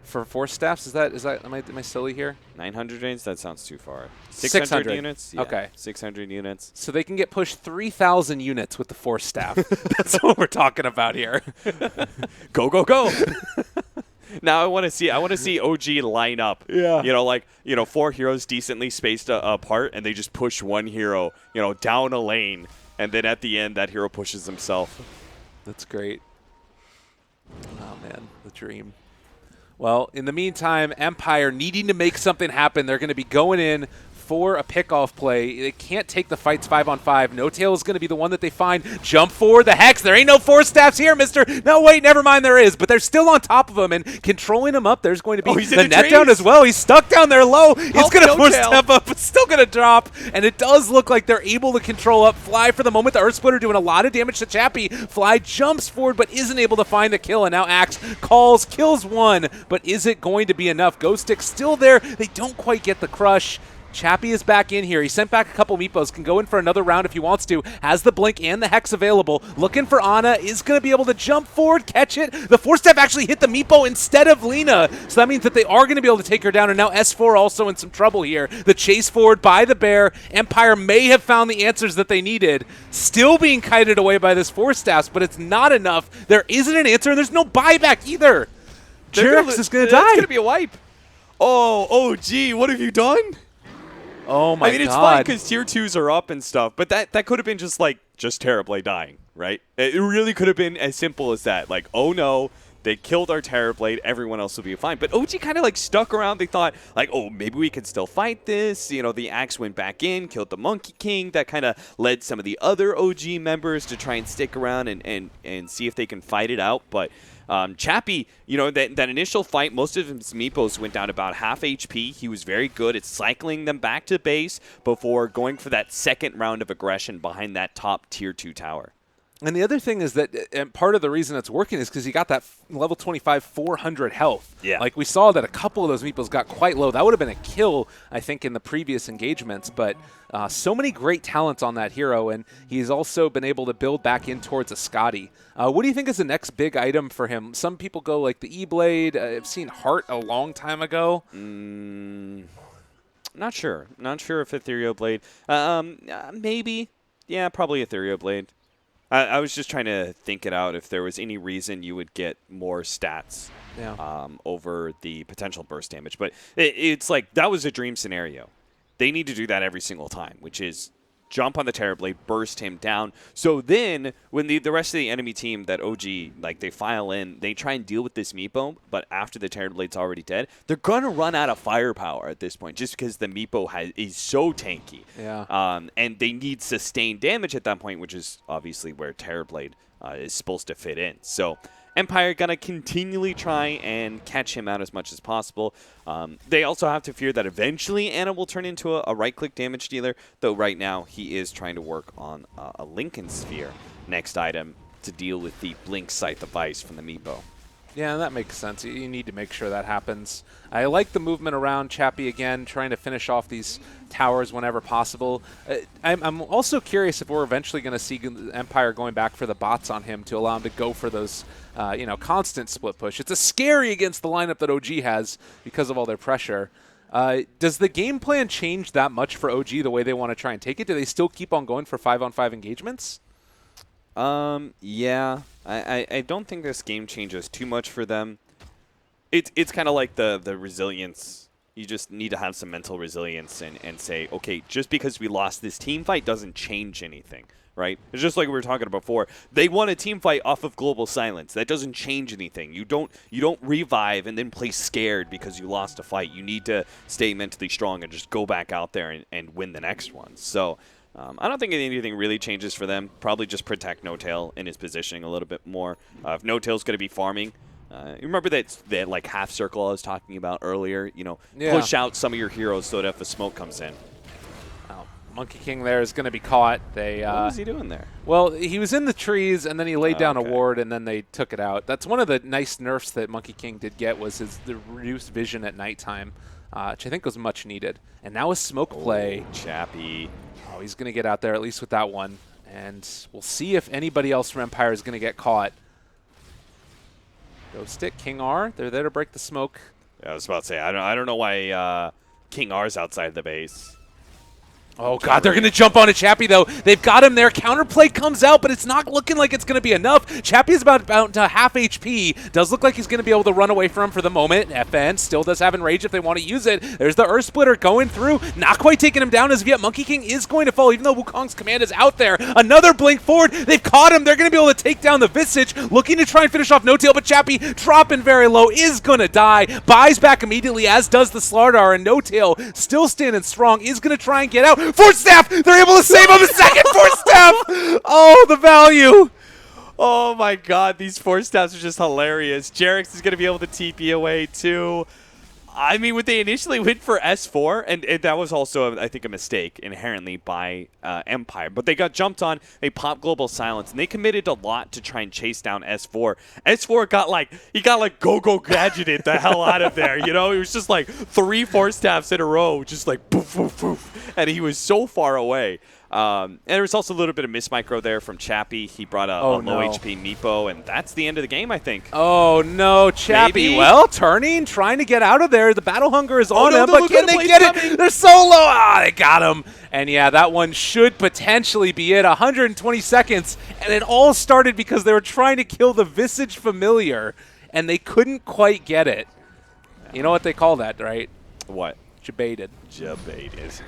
For 4-staffs, is that am I silly here? 900 range? That sounds too far. 600 units? Yeah, okay. 600 units. So they can get pushed 3,000 units with the 4-staff. That's what we're talking about here. Go, go, go! Now I want to see OG line up. Yeah. You know, like, 4 heroes decently spaced apart, and they just push one hero, down a lane, and then at the end that hero pushes himself. That's great. Oh man, the dream. Well, in the meantime, Empire needing to make something happen. They're going to be going in for a pickoff play. They can't take the fights 5-on-5. No Tail is going to be the one that they find. Jump forward, the Hex. There ain't no 4-staffs here, mister. No, wait, never mind, there is. But they're still on top of him and controlling him up. There's going to be the net down as well. He's stuck down there low. He's going to force step up, but still going to drop. And it does look like they're able to control up. Fly for the moment. The Earth Splitter doing a lot of damage to Chappie. Fly jumps forward, but isn't able to find the kill. And now Axe calls, kills one, but is it going to be enough? Ghost Stick still there. They don't quite get the crush. Chappie is back in here. He sent back a couple meepos. Can go in for another round if he wants to. Has the blink and the hex available. Looking for Ana. Is going to be able to jump forward, catch it. The 4-staff actually hit the meepo instead of Lena. So that means that they are going to be able to take her down. And now S4 also in some trouble here. The chase forward by the bear. Empire may have found the answers that they needed. Still being kited away by this 4-staffs, but it's not enough. There isn't an answer, and there's no buyback either. Jirax is going to die. It's going to be a wipe. Oh, gee, what have you done? Oh my god. I mean, it's fine because tier 2s are up and stuff, but that could have been just Terrorblade dying, right? It really could have been as simple as that. Like, oh no, they killed our Terrorblade, everyone else will be fine. But OG kind of stuck around. They thought oh, maybe we can still fight this. The Axe went back in, killed the Monkey King. That kind of led some of the other OG members to try and stick around and see if they can fight it out. But Chappie, that initial fight, most of his meepos went down about half HP. He was very good at cycling them back to base before going for that second round of aggression behind that top tier 2 tower. And the other thing is that and part of the reason it's working is because he got that level 25 400 health. Yeah. Like we saw that a couple of those meeples got quite low. That would have been a kill, I think, in the previous engagements. But so many great talents on that hero, and he's also been able to build back in towards a Scotty. What do you think is the next big item for him? Some people go like the E-Blade. I've seen Heart a long time ago. Not sure. Not sure if Ethereal Blade. Maybe. Yeah, probably Ethereal Blade. I was just trying to think it out if there was any reason you would get more stats over the potential burst damage. But it's that was a dream scenario. They need to do that every single time, which is jump on the Terrorblade, burst him down. So then when the rest of the enemy team that OG, they file in, they try and deal with this Meepo, but after the Terrorblade's already dead, they're going to run out of firepower at this point just because the Meepo is so tanky. Yeah. And they need sustained damage at that point, which is obviously where Terrorblade is supposed to fit in. So Empire going to continually try and catch him out as much as possible. They also have to fear that eventually Ana will turn into a right-click damage dealer, though right now he is trying to work on a Lincoln Sphere next item to deal with the Blink Sight device from the Meepo. Yeah, that makes sense. You need to make sure that happens. I like the movement around Chappie again, trying to finish off these towers whenever possible. I'm also curious if we're eventually going to see Empire going back for the bots on him to allow him to go for those, constant split push. It's a scary against the lineup that OG has because of all their pressure. Does the game plan change that much for OG the way they want to try and take it? Do they still keep on going for 5-on-5 engagements? Yeah. I don't think this game changes too much for them. It's kind of like the resilience. You just need to have some mental resilience and say, okay, just because we lost this team fight doesn't change anything. right? It's just like we were talking about before. They won a team fight off of global silence. That doesn't change anything. You don't revive and then play scared because you lost a fight. You need to stay mentally strong and just go back out there and win the next one. So I don't think anything really changes for them. Probably just protect No-Tail in his positioning a little bit more. If No-Tail's going to be farming, you remember that like half circle I was talking about earlier? Push out some of your heroes so that if the smoke comes in. Monkey King there is going to be caught. What was he doing there? Well, he was in the trees, and then he laid down a ward, and then they took it out. That's one of the nice nerfs that Monkey King did get was the reduced vision at nighttime, which I think was much needed. And now a smoke play. Chappie. Oh, he's going to get out there at least with that one. And we'll see if anybody else from Empire is going to get caught. Ghost Stick, King R, they're there to break the smoke. Yeah, I was about to say, I don't know why King R's outside the base. Oh, God, they're going to jump on a Chappie, though. They've got him there. Counterplay comes out, but it's not looking like it's going to be enough. Chappie is about to half HP. Does look like he's going to be able to run away from him for the moment. FN still does have Enrage if they want to use it. There's the Earth Splitter going through. Not quite taking him down as of yet. Monkey King is going to fall, even though Wukong's command is out there. Another blink forward. They've caught him. They're going to be able to take down the Visage. Looking to try and finish off No-Tail, but Chappie dropping very low is going to die. Buys back immediately, as does the Slardar, and No-Tail still standing strong. Is going to try and get out. Force Staff! They're able to save him a second Force Staff! Oh, the value! Oh my God, these Force Staffs are just hilarious. Jarex is going to be able to TP away too. I mean, when they initially went for S4, and that was also, I think, a mistake inherently by Empire, but they got jumped on, they popped Global Silence, and they committed a lot to try and chase down S4. S4 got like go-go gadgeted the hell out of there, It was just like 3 Force Staffs in a row, just like poof, poof, poof, and he was so far away. And there was also a little bit of micro there from Chappie. He brought a low HP Meepo, and that's the end of the game, I think. Oh, no, Chappie. Maybe. Well, turning, trying to get out of there. The battle hunger is on no, him, but can they get it? They're so low. Ah, they got him. And yeah, that one should potentially be it. 120 seconds, and it all started because they were trying to kill the Visage Familiar, and they couldn't quite get it. You know what they call that, right? What? Jebaited. Jebaited.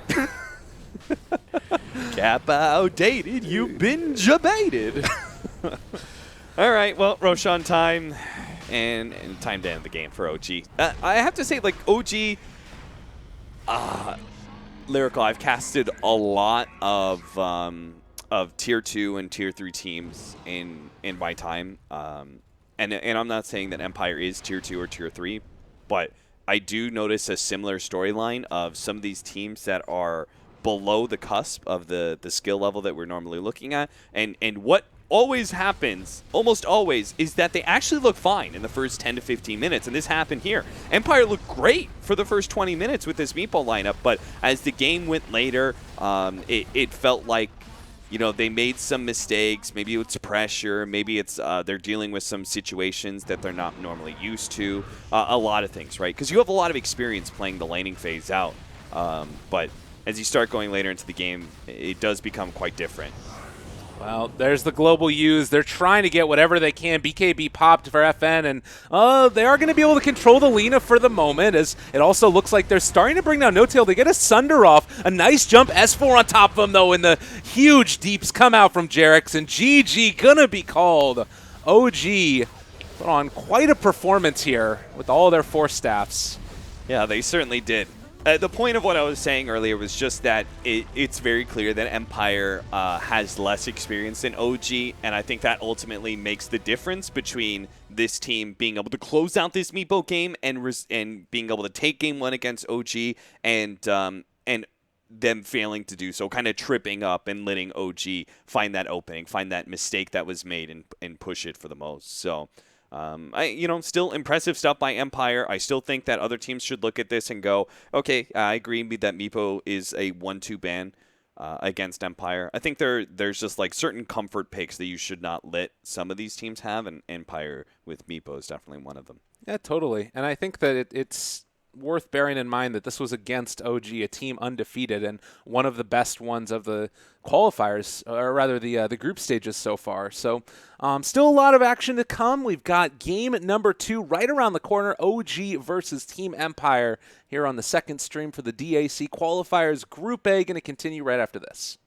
Cap outdated, you've been jebaited. All right, well, Roshan time and time to end the game for OG. I have to say, like, OG, Lyrical, I've casted a lot of Tier 2 and Tier 3 teams in my time. And I'm not saying that Empire is Tier 2 or Tier 3, but I do notice a similar storyline of some of these teams that are below the cusp of the skill level that we're normally looking at. And what always happens, almost always, is that they actually look fine in the first 10 to 15 minutes. And this happened here. Empire looked great for the first 20 minutes with this meatball lineup. But as the game went later, it felt like, they made some mistakes. Maybe it's pressure. Maybe it's they're dealing with some situations that they're not normally used to. A lot of things, right? Because you have a lot of experience playing the laning phase out. But as you start going later into the game, it does become quite different. Well, there's the global use. They're trying to get whatever they can. BKB popped for FN, and they are going to be able to control the Lina for the moment, as it also looks like they're starting to bring down No-Tail. They get a Sunder off. A nice jump. S4 on top of them, though, and the huge deeps come out from Jarex, and GG going to be called. OG put on quite a performance here with all their Force Staffs. Yeah, they certainly did. The point of what I was saying earlier was just that it's very clear that Empire has less experience than OG, and I think that ultimately makes the difference between this team being able to close out this Meepo game and being able to take game 1 against OG and them failing to do so, kind of tripping up and letting OG find that opening, find that mistake that was made and push it for the most. So still impressive stuff by Empire. I still think that other teams should look at this and go, okay, I agree that Meepo is a 1-2 ban against Empire. I think there's just like certain comfort picks that you should not let some of these teams have, and Empire with Meepo is definitely one of them. Yeah, totally. And I think that it's worth bearing in mind that this was against OG, a team undefeated and one of the best ones of the qualifiers, or rather the group stages so far. So still a lot of action to come. We've got game number 2 right around the corner, OG versus Team Empire, here on the second stream for the DAC qualifiers. Group A going to continue right after this.